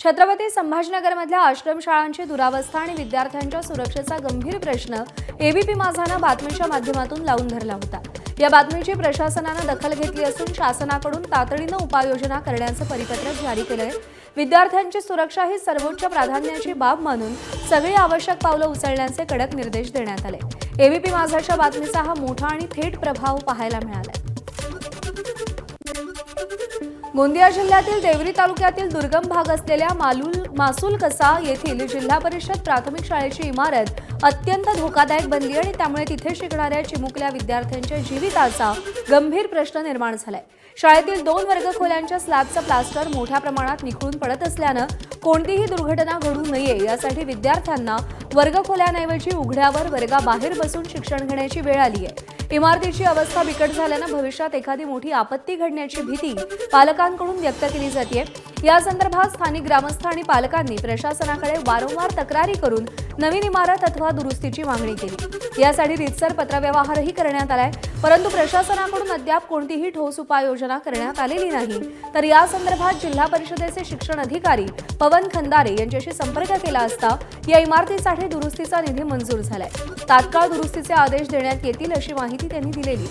छत्रपती संभाजीनगरमधल्या आश्रमशाळांची दुरावस्था आणि विद्यार्थ्यांच्या सुरक्षेचा गंभीर प्रश्न एबीपी माझानं बातमीच्या माध्यमातून लावून धरला होता। या बातमीची प्रशासनानं दखल घेतली असून शासनाकडून तातडीनं उपाययोजना करण्याचं परिपत्रक जारी केलंय। विद्यार्थ्यांची सुरक्षा ही सर्वोच्च प्राधान्याची बाब मानून सगळी आवश्यक पावलं उचलण्याचे कडक निर्देश देण्यात आले। एबीपी माझाच्या बातमीचा हा मोठा आणि थेट प्रभाव पाहायला मिळाला। गोंदिया जिल्ह्यातील देवरी तालुक्यातील दुर्गम भाग असलेल्या मासूल कसा येथील जिल्हा परिषद प्राथमिक शाळेची इमारत अत्यंत धोकादायक बनली आणि त्यामुळे तिथे शिकणाऱ्या चिमुकल्या विद्यार्थ्यांच्या जीविताचा गंभीर प्रश्न निर्माण झालाय। शाळेतील 2 वर्गखोल्यांच्या स्लॅबचं प्लास्टर मोठ्या प्रमाणात निखळून पडत असल्यानं कोणतीही दुर्घटना घडू नये यासाठी विद्यार्थ्यांना वर्गखोल्यांऐवजी उघड्यावर वर्गाबाहेर बसून शिक्षण घेण्याची वेळ आली आहे। इमारतीची अवस्था बिकट झाल्यानं भविष्यात एखादी मोठी आपत्ती घडण्याची भीती पालकांकडून व्यक्त केली जाते। या संदर्भात स्थानिक ग्रामस्थ आणि पालकांनी प्रशासनाकडे वारंवार तक्रारी करून नवीन इमारत अथवा दुरुस्तीची मागणी केली। यासाठी रीतसर पत्रव्यवहारही करण्यात आलाय, परंतु प्रशासनाकडून अद्याप कोणतीही ठोस उपाययोजना करण्यात आलेली नाही। तर या संदर्भात जिल्हा परिषदेचे शिक्षण अधिकारी पवन खंदारे यांच्याशी संपर्क केला असता या इमारतीसाठी दुरुस्तीचा निधी मंजूर झालाय। तात्काळ दुरुस्तीचे आदेश देण्यात येतील अशी माहिती त्यांनी दिलेली।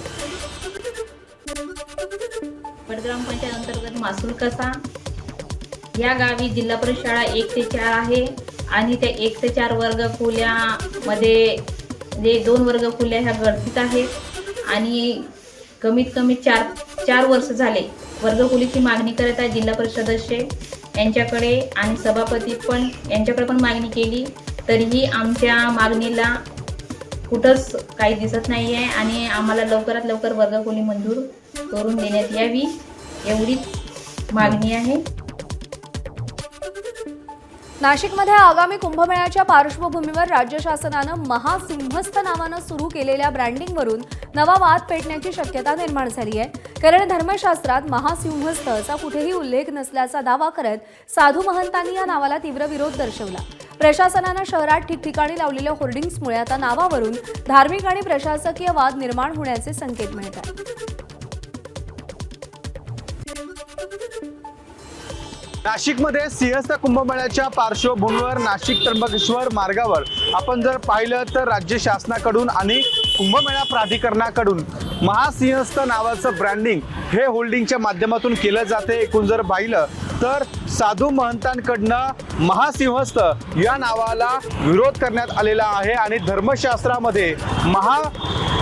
ग्रामपंचायत अंतर्गत मासूल कसा या गावी जिल्हा परिषद शाळा 1 ते 4 आहे आणि त्या 1 ते 4 वर्गखोल्यामध्ये जे 2 वर्गखोल्या ह्या गळतीत आहेत आणि कमीत कमी 4 वर्ष झाले वर्गखोलीची मागणी करत आहे जिल्हा परिषद सदस्य यांच्याकडे आणि सभापती पण यांच्याकडे पण मागणी केली, तरीही आमच्या मागणीला कुठंच काही दिसत नाही आहे आणि आम्हाला लवकरात लवकर वर्गखोली मंजूर करून देण्यात यावी एवढीच मागणी आहे। नाशिकमध्ये आगामी कुंभमेळ्याच्या पार्श्वभूमीवर राज्य शासनानं महासिंहस्थ नावानं सुरू केलेल्या ब्रँडिंगवरून नवा वाद पेटण्याची शक्यता निर्माण झाली आहे। कारण धर्मशास्त्रात महासिंहस्थ असा कुठेही उल्लेख नसल्याचा दावा करत साधू महंतांनी या नावाला तीव्र विरोध दर्शवला। प्रशासनानं शहरात ठिकठिकाणी लावलेल्या होर्डिंग्समुळे आता नावावरून धार्मिक आणि प्रशासकीय वाद निर्माण होण्याचे संकेत मिळतात। नाशिकमध्ये सिंहस्थ कुंभमेळ्याच्या पार्श्वभूमीवर नाशिक त्र्यंबकेश्वर मार्गावर आपण जर पाहिलं तर राज्य शासनाकडून आणि कुंभमेळा प्राधिकरणाकडून महासिंहस्थ नावाचं ब्रँडिंग हे होल्डिंगच्या माध्यमातून केलं जाते। एकूण जर पाहिलं तर साधू महंतांकडनं महासिंहस्थ या नावाला विरोध करण्यात आलेला आहे आणि धर्मशास्त्रामध्ये महा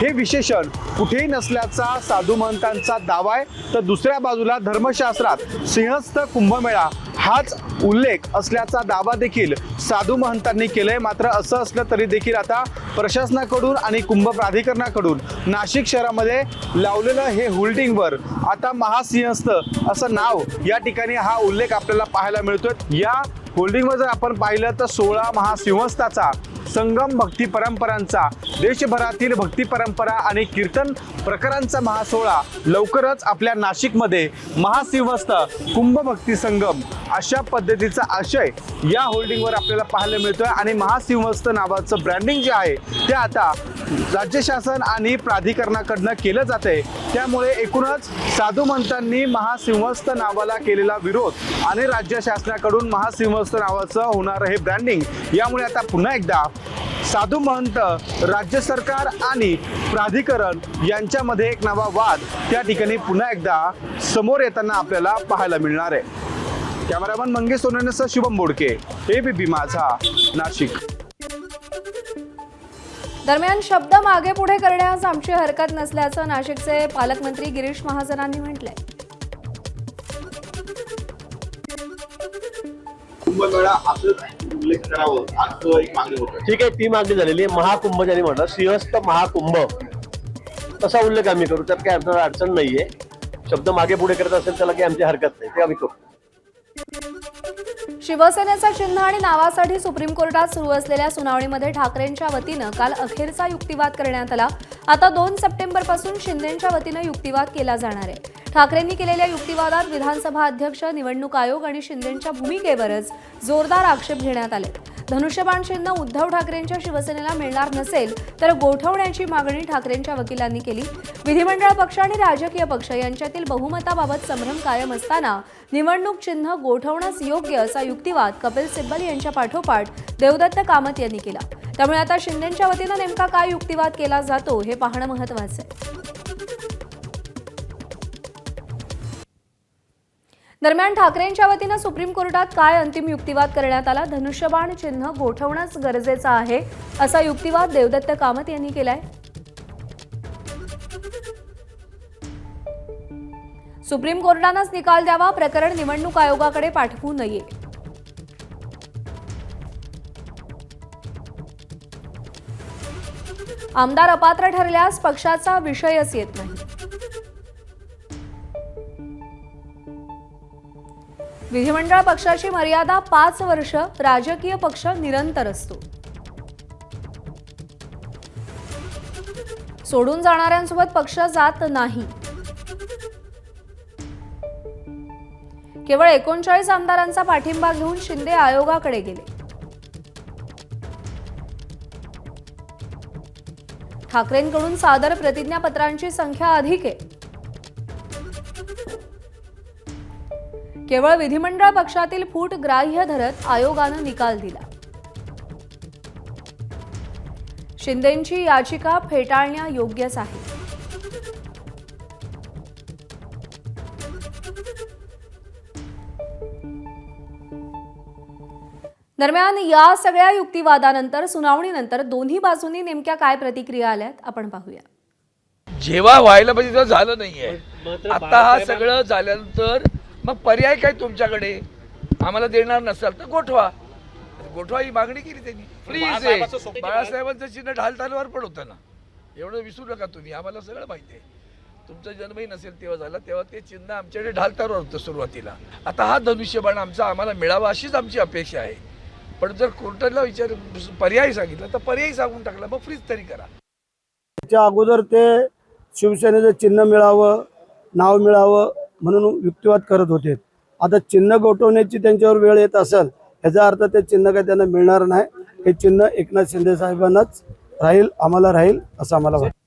हे विशेषण कुठेही नसल्याचा साधू महंतांचा दावा आहे। तर दुसऱ्या बाजूला धर्मशास्त्रात सिंहस्थ कुंभमेळा हाच उल्लेख असल्याचा दावा देखील साधू महंतांनी केलाय। मात्र असं असलं तरी देखील आता प्रशासनाकडून आणि कुंभ प्राधिकरणाकडून नाशिक शहरामध्ये लावलेलं हे होल्डिंगवर आता महासिंहस्थ असं नाव या ठिकाणी हा उल्लेख आपल्याला पाहायला मिळतोय। या होल्डिंगवर जर आपण पाहिलं तर 16 महासिंहस्थाचा संगम भक्ती परंपरांचा देशभरातील भक्ती परंपरा आणि कीर्तन प्रकारांचा महासोहळा लवकरच आपल्या नाशिकमध्ये महासिंहस्थ कुंभ भक्ती संगम अशा पद्धतीचा आशय या होल्डिंगवर आपल्याला पाहायला मिळतोय आणि महासिंहस्थ नावाचं ब्रँडिंग जे आहे ते आता राज्य शासन आणि प्राधिकरणाकडनं केलं जाते। त्यामुळे एकूणच साधू महंतांनी महासिंहस्थ नावाला केलेला विरोध आणि राज्य शासनाकडून महासिंहस्थ नावाचं होणारं हे ब्रँडिंग यामुळे आता पुन्हा एकदा साधू महंत, राज्य सरकार आणि प्राधिकरण यांच्यामध्ये एक नवा वाद त्या ठिकाणी पुन्हा एकदा समोर येताना आपल्याला पाहायला मिळणार आहे। कॅमेरामन मंगेश सोनवणेसह शुभम बोडके, एबीपी माझा, नाशिक। दरम्यान शब्द मागे पुढे करण्यास आमची हरकत नसल्याचं नाशिकचे पालकमंत्री गिरीश महाजनांनी म्हटलंय। कुंभमेळा असं उल्लेख करावं असं एक मागणी होती। ठीक आहे, ती मागणी झालेली आहे। महाकुंभ ज्यांनी म्हटलं सिंहस्थ महाकुंभ तसा उल्लेख आम्ही करू, त्यात काही आपल्याला अडचण नाहीये। शब्द मागे पुढे करत असेल त्याला काही आमची हरकत नाही, ते आम्ही करू। शिवसेनेचं चिन्ह आणि नावासाठी सुप्रीम कोर्टात सुरू असलेल्या सुनावणीमध्ये ठाकरेंच्या वतीनं काल अखेरचा युक्तिवाद करण्यात आला। आता 2 सप्टेंबर पासून शिंदेंच्या वतीनं युक्तिवाद केला जाणार आहे। ठाकरेंनी केलेल्या युक्तिवादात विधानसभा अध्यक्ष, निवडणूक आयोग आणि शिंदेंच्या भूमिकेवरच जोरदार आक्षेप घेण्यात आले। धनुष्यबाण चिन्ह उद्धव ठाकरेंच्या शिवसेनेला मिळणार नसेल तर गोठवण्याची मागणी ठाकरेंच्या वकिलांनी केली. विधिमंडळ पक्ष आणि राजकीय पक्ष यांच्यातील बहुमताबाबत संभ्रम कायम असताना निवडणूक चिन्ह गोठवणंच योग्य असा युक्तिवाद कपिल सिब्बल यांच्या पाठोपाठ देवदत्त कामत यांनी केला. त्यामुळे आता शिंदेंच्या वतीनं नेमका काय युक्तिवाद केला जातो हे पाहणं महत्त्वाचं आहे. दरम्यान ठाकरेंच्या वतीनं सुप्रीम कोर्टात काय अंतिम युक्तिवाद करण्यात आला? धनुष्यबाण चिन्ह गोठवणंच गरजेचं आहे असा युक्तिवाद देवदत्त कामत यांनी केलाय. सुप्रीम कोर्टानंच निकाल द्यावा, प्रकरण निवडणूक आयोगाकडे पाठवू नये. आमदार अपात्र ठरल्यास पक्षाचा विषयच येत नाही. विधिमंडळ पक्षाची मर्यादा 5 वर्ष, राजकीय पक्ष निरंतर असतो. सोडून जाणाऱ्यांसोबत पक्ष जात नाही. केवळ 39 आमदारांचा पाठिंबा घेऊन शिंदे आयोगाकडे गेले. ठाकरेंकडून सादर प्रतिज्ञापत्रांची संख्या अधिक आहे. केवळ विधिमंडळ पक्षातील फूट ग्राह्य धरत आयोगानं निकाल दिला. शिंदेंची याचिका फेटाळण्यायोग्यच आहे. दरम्यान या सगळ्या युक्तिवादानंतर सुनावणीनंतर दोन्ही बाजूंनी नेमक्या काय प्रतिक्रिया आल्यात आपण पाहूया. जेव्हा व्हायला पाहिजे तेव्हा झालं नाहीये. आता हा सगळं झाल्यानंतर मग पर्याय काय तुमच्याकडे? आम्हाला देणार नसाल तर गोठवा ही मागणी केली त्यांनी. प्लीज बाळासाहेबांचं चिन्ह ढाल तलवार पण होतं ना, एवढं विसरू नका तुम्ही. आम्हाला सगळं माहिती आहे. तुमचा जन्मही नसेल तेव्हा झाला, तेव्हा ते चिन्ह आमच्याकडे ढाल तलवार होतं सुरुवातीला. आता हा धनुष्यबाण आम्हाला मिळावा अशीच आमची अपेक्षा आहे. पण जर कोर्टाला पर्याय सांगितला तर पर्याय सांगून टाकला, मग फ्रीज तरी करा. त्याच्या अगोदर ते शिवसेनेचं चिन्ह मिळावं, नाव मिळावं म्हणून युक्तिवाद करत होते. आता चिन्ह गोठवण्याची त्यांच्यावर वेळ येत असेल, याचा अर्थ ते चिन्ह काही त्यांना मिळणार नाही. हे चिन्ह एकनाथ शिंदे साहेबांनाच राहील, आम्हाला राहील असं आम्हाला वाटतं.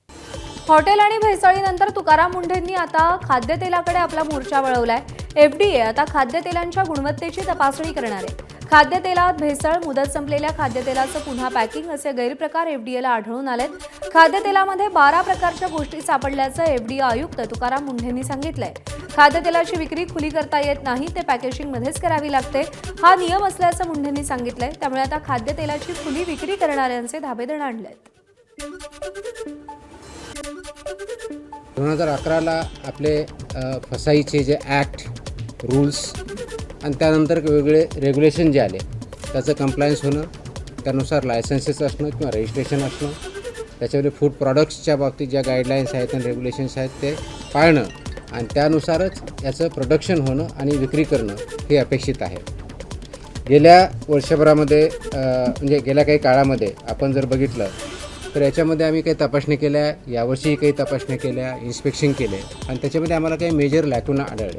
हॉटेल आणि भेसळीनंतर तुकाराम मुंढेंनी आता खाद्यतेलाकडे आपला मोर्चा वळवलाय. FDA आता खाद्यतेलांच्या गुणवत्तेची तपासणी करणार आहे. खाद्यतेलात भेसळ, मुदत संपलेल्या खाद्यतेलाचं पुन्हा पॅकिंग असे गैरप्रकार FDAला आढळून आलेत. खाद्यतेलामध्ये 12 प्रकारच्या गोष्टी सापडल्याचं FDA आयुक्त तुकाराम मुंढेंनी सांगितलंय. खाद्यतेलाची विक्री खुली करता येत नाही, ते पॅकेजिंगमध्येच करावी लागते. हा नियम असल्याचं मुंढेंनी सांगितलंय. त्यामुळे आता खाद्यतेलाची खुली विक्री करणाऱ्यांचे धाबेदण आणलेत. 2011ला आपले फसाईचे जे ॲक्ट, रूल्स आणि त्यानंतर वेगवेगळे रेग्युलेशन जे आले त्याचं कंप्लायन्स होणं, त्यानुसार लायसन्सेस असणं किंवा रजिस्ट्रेशन असणं, त्याच्यामध्ये फूड प्रॉडक्ट्सच्या बाबतीत ज्या गाईडलाईन्स आहेत आणि रेग्युलेशन्स आहेत ते पाळणं आणि त्यानुसारच याचं प्रोडक्शन होणं आणि विक्री करणं हे अपेक्षित आहे. गेल्या वर्षभरामध्ये म्हणजे गेल्या काही काळामध्ये आपण जर बघितलं तर याच्यामध्ये आम्ही काही तपासणी केल्या, यावर्षीही काही तपासणी केल्या, इन्स्पेक्शन केले आणि त्याच्यामध्ये आम्हाला काही मेजर लॅकुना आढळले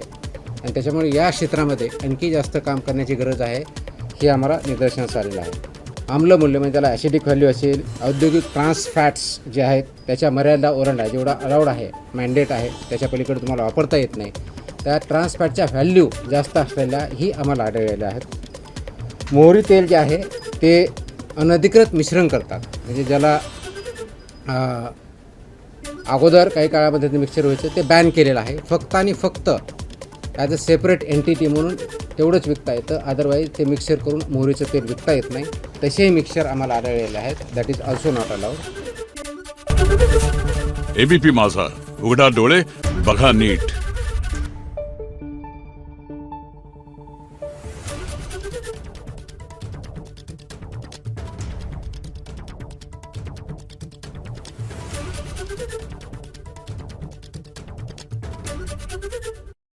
आणि त्याच्यामुळे या क्षेत्रामध्ये आणखी जास्त काम करण्याची गरज आहे हे आम्हाला निदर्शनास आलेलं आहे. आम्लमूल्य म्हणजे त्याला ॲसिडिक व्हॅल्यू असेल, औद्योगिक ट्रान्स फॅट्स जे आहेत त्याच्या मर्यादा ओलांडा, जेवढा अलाउड आहे, मॅन्डेट आहे, त्याच्या पलीकडे तुम्हाला वापरता येत नाही, त्या ट्रान्स फॅटच्या व्हॅल्यू जास्त असलेल्या ही आम्हाला आढळलेल्या आहेत. मोहरी तेल जे आहे ते अनधिकृत मिश्रण करतात, म्हणजे ज्याला अगोदर काही काळामध्ये ते मिक्सर व्हायचं ते बॅन केलेलं आहे. फक्त आणि फक्त ॲज अ सेपरेट एंटिटी म्हणून तेवढंच विकता येतं, अदरवाईज ते मिक्सर करून मोहरीचं तेल विकता येत नाही. तसेही मिक्सर आम्हाला आढळलेले आहेत. That is also not allowed. ABP माझा, उघडा डोळे बघा नीट.